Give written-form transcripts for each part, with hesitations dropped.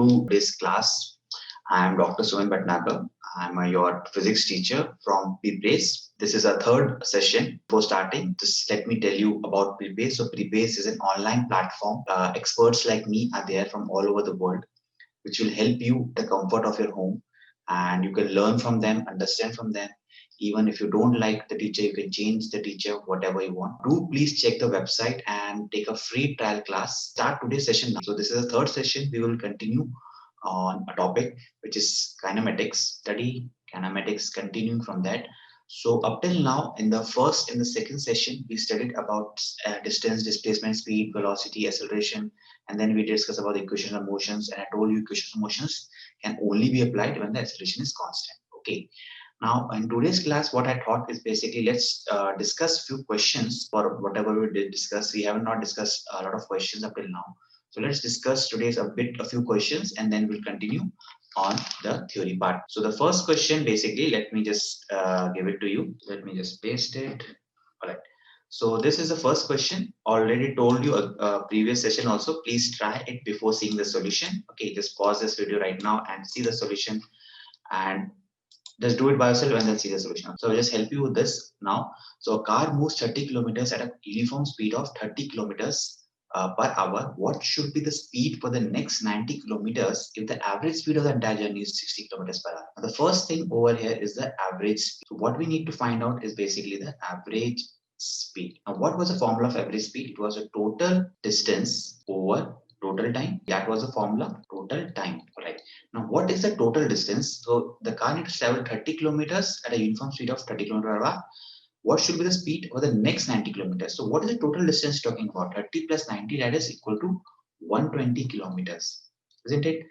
to this class. I am Dr. Suman Bhatnagar. I am your physics teacher from Prepaze. This is our third session. Before starting, just let me tell you about Prepaze. So Prepaze is an online platform. Experts like me are there from all over the world, which will help you the comfort of your home, and you can learn from them, understand from them. Even if you don't like the teacher, you can change the teacher, whatever you want. Do please check the website and take a free trial class. Start today's session now. So this is the third session. We will continue on a topic which is kinematics. Study kinematics, continuing from that. So up till now, in the first and the second session, we studied about distance, displacement, speed, velocity, acceleration, and then we discussed about the equations of motions. And I told you equations of motions can only be applied when the acceleration is constant. Okay. Now, in today's class, what I thought is basically let's discuss few questions for whatever we did discuss. We have not discussed a lot of questions up till now. So let's discuss today's a few questions, and then we'll continue on the theory part. So the first question, basically, let me just give it to you. Let me just paste it. All right. So this is the first question. Already told you a previous session also. Please try it before seeing the solution. Okay, just pause this video right now and see the solution, and just do it by yourself and then see the solution. So I'll just help you with this now. So a car moves 30 kilometers at a uniform speed of 30 kilometers per hour. What should be the speed for the next 90 kilometers if the average speed of the entire journey is 60 kilometers per hour? Now, the first thing over here is the average speed. So what we need to find out is basically the average speed. Now, what was the formula of average speed? It was a total distance over total time. That was the formula, total time. Right. Now, what is the total distance? So the car needs to travel 30 kilometers at a uniform speed of 30 kilometers per hour. What should be the speed for the next 90 kilometers? So what is the total distance talking about? 30 plus 90, that is equal to 120 kilometers, isn't it?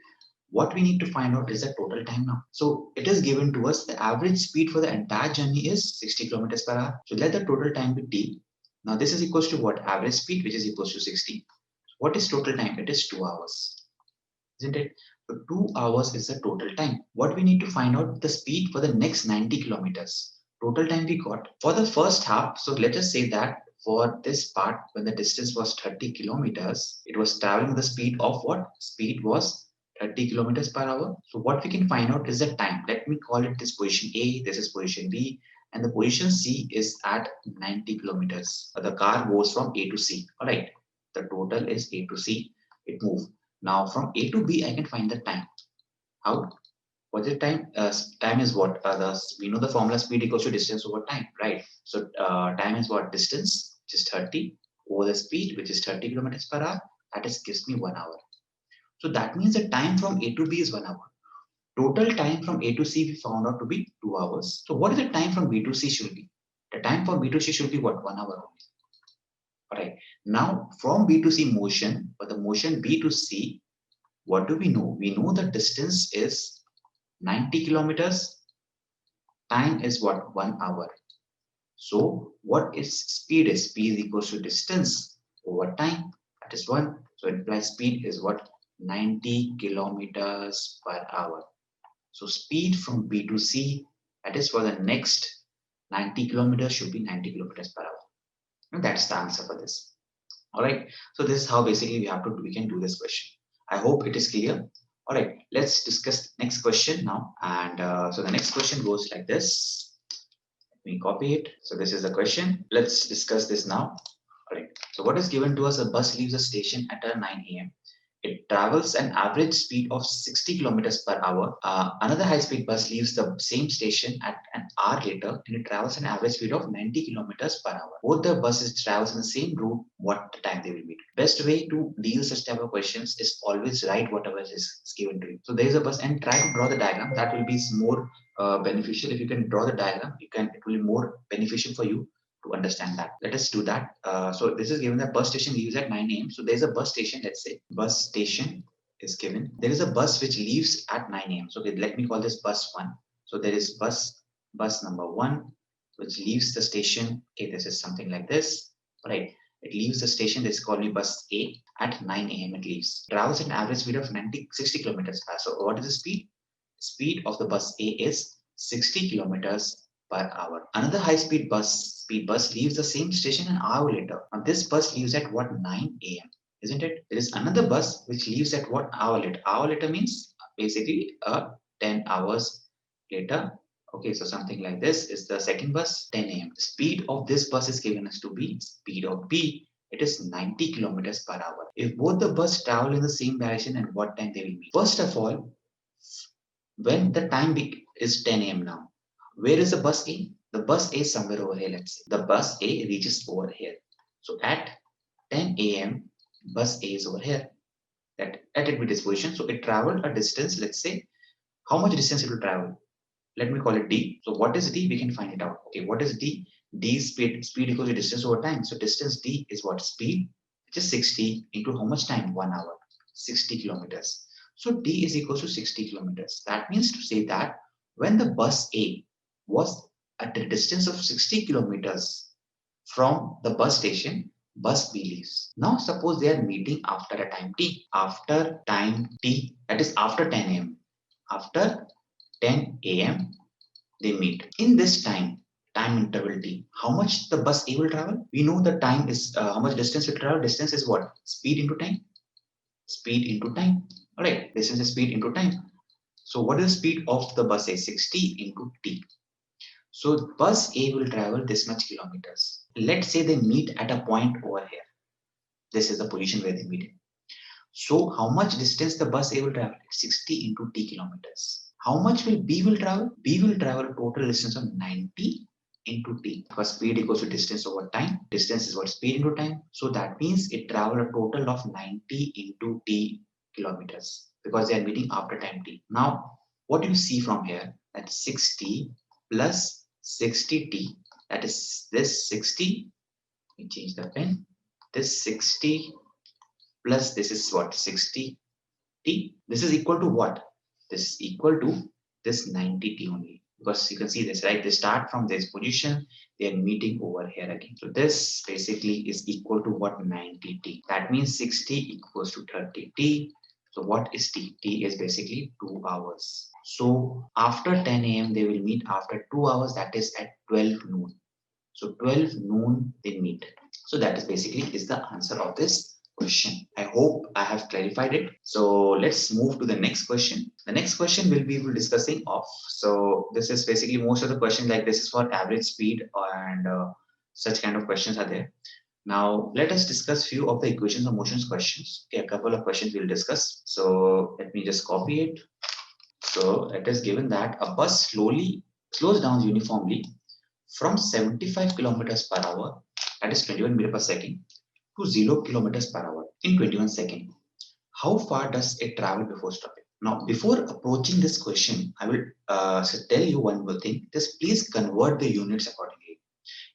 What we need to find out is the total time now. So it is given to us the average speed for the entire journey is 60 kilometers per hour. So let the total time be t. Now this is equals to what? Average speed, which is equals to 60. What is total time? It is 2 hours, isn't it? So 2 hours is the total time. What we need to find out the speed for the next 90 kilometers. Total time we got for the first half. So let us say that for this part, when the distance was 30 kilometers, it was traveling the speed of what? Speed was 30 kilometers per hour. So what we can find out is the time. Let me call it this position A, this is position B, and the position C is at 90 kilometers. The car goes from A to C. All right. The total is A to C. It moves. Now from A to B, I can find the time. How? What's the time? Time is what? We know the formula speed equals to distance over time, right? So time is what? Distance, which is 30, over the speed, which is 30 kilometers per hour. That is gives me 1 hour. So that means the time from A to B is 1 hour. Total time from A to C we found out to be 2 hours. So what is the time from B to C should be? The time from B to C should be what? 1 hour only. Alright. Now from B to C motion, for the motion B to C, what do we know? We know the distance is 90 kilometers. Time is what? 1 hour. So what is speed is? Speed is equals to distance over time. That is 1. So it implies speed is what? 90 kilometers per hour. So speed from B to C, that is for the next 90 kilometers should be 90 kilometers per hour. And that's the answer for this. All right. So this is how basically we can do this question. I hope it is clear. All right. Let's discuss next question now. And so the next question goes like this. Let me copy it. So this is the question. Let's discuss this now. All right. So what is given to us? A bus leaves the station at 9 a.m. It travels an average speed of 60 kilometers per hour. Another high-speed bus leaves the same station at an hour later, and it travels an average speed of 90 kilometers per hour. Both the buses travels in the same route. What time they will meet? Best way to deal such type of questions is always write whatever is given to you. So there is a bus, and try to draw the diagram. That will be more beneficial. If you can draw the diagram, it will be more beneficial for you to understand that. Let us do that. So this is given that bus station leaves at 9 a.m. So there's a bus station, let's say. Bus station is given. There is a bus which leaves at 9 a.m. So let me call this bus 1. So there is bus number 1 which leaves the station. Okay, this is something like this. Right. It leaves the station. This is called bus A. At 9 a.m. it leaves. Travels at an average speed of 60 kilometers per hour. So what is the speed? Speed of the bus A is 60 kilometers per hour. Another high-speed bus leaves the same station an hour later. Now this bus leaves at what? 9 a.m. isn't it? There is another bus which leaves at what hour later? Hour later means basically 10 hours later. Okay, so something like this is the second bus, 10 a.m. Speed of this bus is given as to be speed of B. It is 90 kilometers per hour. If both the bus travel in the same direction, and what time they will meet? First of all, when the time is 10 a.m. now, where is the bus A? The bus A is somewhere over here, let's say. The bus A reaches over here. So at 10 a.m., bus A is over here at its position. So it traveled a distance, let's say, how much distance it will travel? Let me call it D. So what is D? We can find it out. Okay, what is D? D is speed. Speed equals to distance over time. So distance D is what? Speed, which is 60 into how much time? 1 hour. 60 kilometers. So D is equals to 60 kilometers. That means to say that when the bus A was at a distance of 60 kilometers from the bus station, bus B leaves. Now suppose they are meeting after a time T. After time T, that is after 10 a.m. After 10 a.m. they meet. In this time interval T, how much the bus A will travel? We know the time is how much distance it travel. Distance is what? Speed into time. Speed into time. All right, distance is speed into time. So what is the speed of the bus A? 60 into T. So bus A will travel this much kilometers. Let's say they meet at a point over here. This is the position where they meet. So how much distance the bus A will travel? 60 into T kilometers. How much will B will travel? B will travel a total distance of 90 into T. Because speed equals to distance over time. Distance is what? Speed into time. So that means it traveled a total of 90 into T kilometers. Because they are meeting after time T. Now, what do you see from here? That 60 plus 60T. That is this 60. Let me change the pen. This 60 plus this is what? 60T. This is equal to what? This is equal to this 90T only. Because you can see this, right? They start from this position, they are meeting over here again. So this basically is equal to what? 90T. That means 60 equals to 30T. So what is T? T is basically 2 hours. So after 10 a.m. they will meet after 2 hours, that is at 12 noon. So 12 noon they meet. So that is basically is the answer of this question. I hope I have clarified it. So let's move to the next question. The next question will be discussing of. So this is basically most of the questions like this is for average speed and such kind of questions are there. Now let us discuss few of the equations of motions questions. Okay, a couple of questions we'll discuss. So let me just copy it. So it is given that a bus slowly slows down uniformly from 75 kilometers per hour, that is 21 meters per second, to 0 kilometers per hour in 21 seconds. How far does it travel before stopping? Now, before approaching this question, I will tell you one more thing. Just please convert the units accordingly.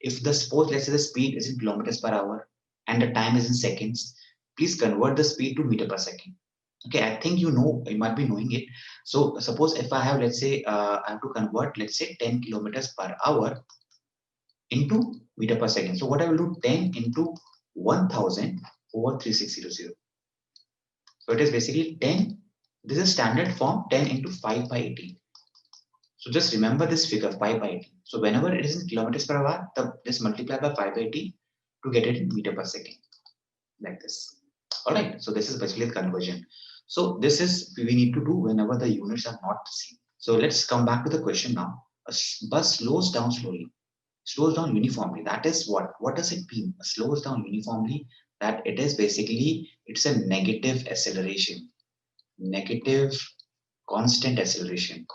If the suppose let's say the speed is in kilometers per hour and the time is in seconds, please convert the speed to meter per second. Okay, I think you know, you might be knowing it. So suppose if I have, let's say, I have to convert, let's say 10 kilometers per hour into meter per second. So what I will do 10 into 1000 over 3600. So it is basically 10. This is standard form 10 into 5 by 18. So just remember this figure 5 by 18. So whenever it is in kilometers per hour, just multiply by 5 by 18 to get it in meter per second like this. All right. So this is basically the conversion. So this is we need to do whenever the units are not the same. So let's come back to the question now. A bus slows down slowly. Slows down uniformly. That is what does it mean? Slows down uniformly, that it is basically it's a negative acceleration, negative constant acceleration,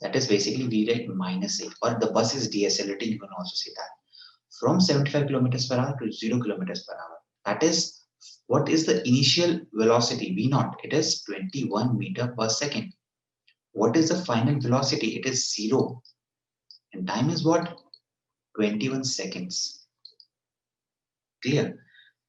that is basically we write minus a, or the bus is decelerating, you can also say that, from 75 kilometers per hour to 0 kilometers per hour. That is what is the initial velocity v naught? It is 21 meter per second. What is the final velocity? It is 0, and time is what? 21 seconds. Clear?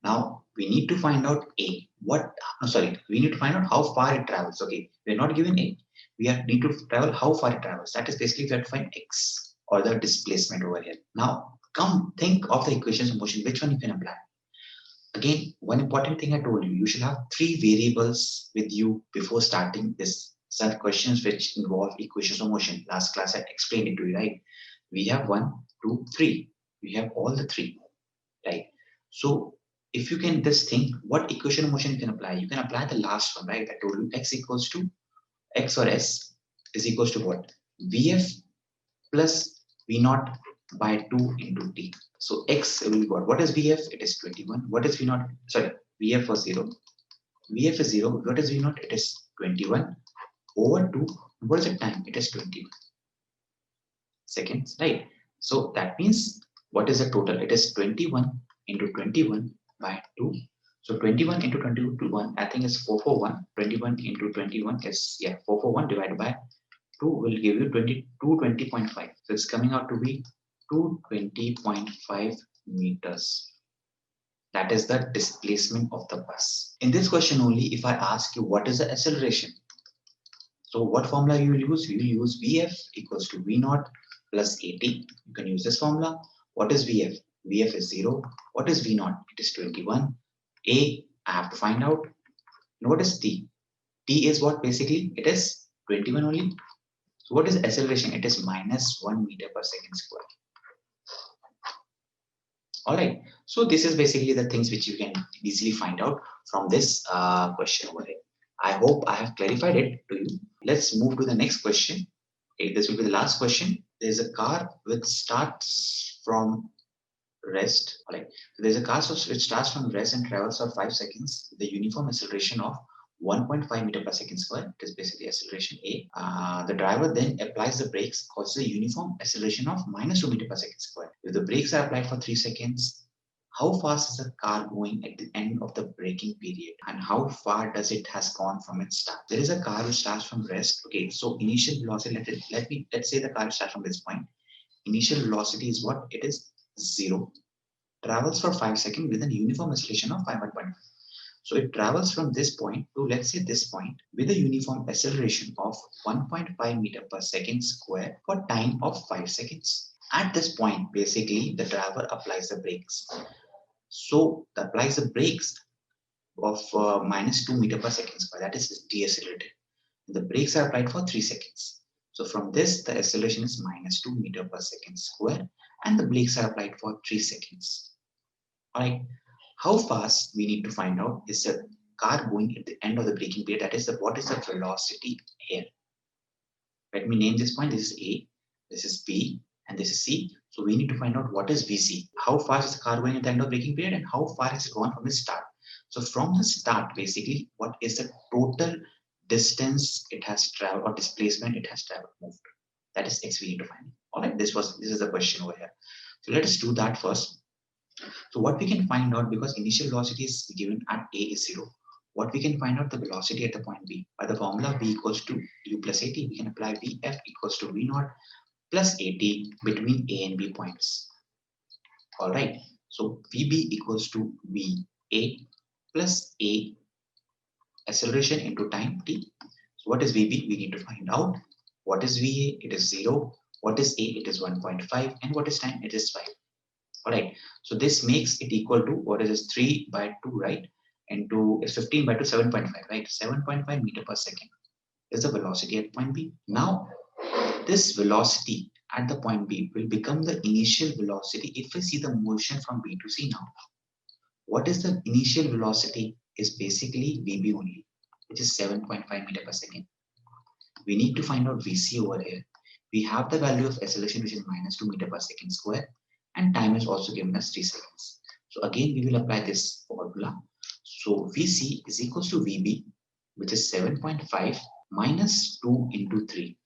Now we need to find out A. We need to find out how far it travels. Okay, we're not given A. Need to travel how far it travels. That is basically we have to find X or the displacement over here. Now come think of the equations of motion. Which one you can apply? Again, one important thing I told you, you should have 3 variables with you before starting this. Some questions which involve equations of motion. Last class I explained it to you, right? We have 1, 2, 3. We have all the 3, right? So if you can this thing, what equation of motion you can apply? You can apply the last one, right? I told you x equals to x or s is equals to what? Vf plus v naught by 2 into t. So x will be what is Vf? It is 21. What is v naught? Sorry, Vf was 0. Vf is 0. What is v naught? It is 21 over 2. What is the time? It is 21 seconds, right? So that means what is the total? It is 21 into 21 by 2. So 21 into 21, I think is 441. 21 into 21 is 441 divided by 2 will give you 220.5. So it's coming out to be 220.5 meters. That is the displacement of the bus. In this question only, if I ask you what is the acceleration, so what formula you will use? You will use Vf equals to V naught plus At. You can use this formula. What is Vf? Vf is 0. What is V naught? It is 21. I have to find out. And what is T? T is what basically? It is 21 only. So what is acceleration? It is minus 1 meter per second square. Alright. So this is basically the things which you can easily find out from this question over here. I hope I have clarified it to you. Let's move to the next question. Okay, this will be the last question. There is a car which starts from rest. All right. So there's a car which starts from rest and travels for 5 seconds with a uniform acceleration of 1.5 meter per second square. It is basically acceleration A. The driver then applies the brakes, causes a uniform acceleration of minus 2 meter per second square. If the brakes are applied for 3 seconds, how fast is the car going at the end of the braking period, and how far does it has gone from its start? There is a car which starts from rest. Okay, so initial velocity, let's say the car starts from this point. Initial velocity is what? It is 0. Travels for 5 seconds with a uniform acceleration of 5.5. So it travels from this point to, let's say, this point with a uniform acceleration of 1.5 meter per second square for time of 5 seconds. At this point, basically, the driver applies the brakes. So applies the brakes of minus 2 meter per second square, that is decelerated. The brakes are applied for 3 seconds. So from this, the acceleration is minus 2 meter per second square, and the brakes are applied for 3 seconds. Alright, how fast we need to find out is the car going at the end of the braking period, that is what is the velocity here. Let me name this point. This is A, this is B, and this is C. So we need to find out what is VC. How fast is the car going at the end of braking period, and how far has it gone from the start. So from the start, basically, what is the total distance it has traveled or displacement it has traveled, moved. That is X we need to find. All right, this is the question over here. So let us do that first. So what we can find out, because initial velocity is given at A is 0, what we can find out the velocity at the point B. By the formula V equals to U plus AT, we can apply Vf equals to V naught plus AT between A and B points. All right. So Vb equals to Va plus A acceleration into time t. So what is Vb? We need to find out. What is Va? It is 0. What is A? It is 1.5. And what is time? It is 5. All right. So this makes it equal to, what is this? 3 by 2, right? Into is 15 by 2, 7.5, right? 7.5 meter per second is the velocity at point B. Now, this velocity at the point B will become the initial velocity if we see the motion from B to C now. What is the initial velocity? Is basically Vb only, which is 7.5 meter per second. We need to find out Vc over here. We have the value of acceleration, which is minus 2 meter per second square, and time is also given us 3 seconds. So again, we will apply this formula. So Vc is equals to Vb, which is 7.5 minus 2 into 3.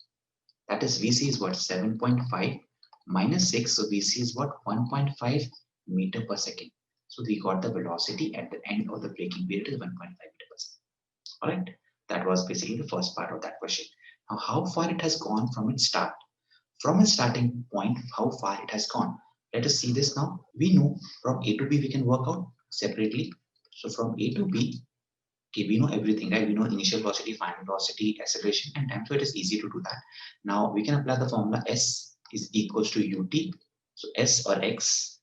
That is Vc is what? 7.5 minus 6. So Vc is what? 1.5 meter per second. So we got the velocity at the end of the braking period is 1.5 meter per second. All right. That was basically the first part of that question. Now, how far it has gone from its start? From its starting point, how far it has gone? Let us see this now. We know from A to B we can work out separately. So from A to B, okay, we know everything, right? We know initial velocity, final velocity, acceleration, and time. So it is easy to do that. Now we can apply the formula S is equals to ut. So S or X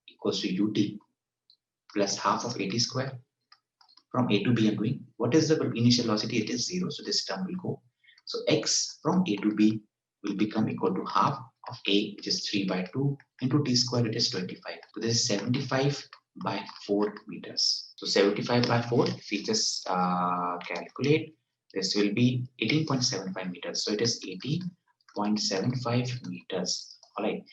equals to ut plus half of at square. From A to B I'm doing. What is the initial velocity? It is 0. So this term will go. So X from A to B will become equal to half of A, which is 3 by 2 into t square, it is 25. So this is 75 by 4 meters. So 75 by 4, if we just calculate, this will be 18.75 meters. So it is 18.75 meters. All right.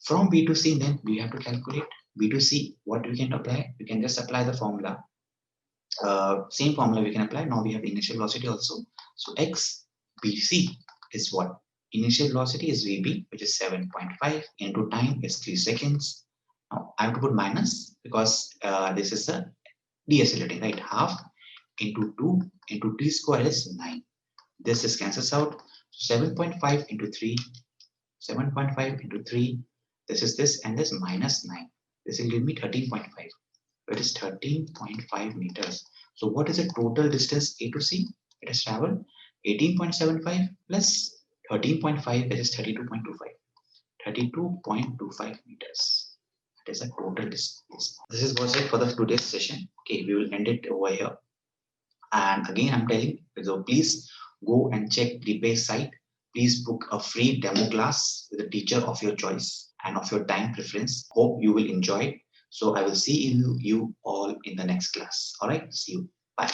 From B to C, then we have to calculate B to C. What we can apply? We can just apply the formula. Same formula we can apply. Now we have initial velocity also. So x bc is what? Initial velocity is vb, which is 7.5 into time is 3 seconds. Now I have to put minus because this is the decelerating, right? Half into 2 into t square is 9. This is cancels out. So 7.5 into 3, 7.5 into 3, this is this, and this minus 9. This will give me 13.5. It is 13.5 meters. So what is the total distance A to C? It has traveled 18.75 plus 13.5, that is 32.25. 32.25 meters. That is a total distance. This is was it for the today's session. Okay, we will end it over here. And again, I'm telling you, so please go and check Prepaze site. Please book a free demo class with a teacher of your choice and of your time preference. Hope you will enjoy it. So I will see you all in the next class. All right, see you. Bye.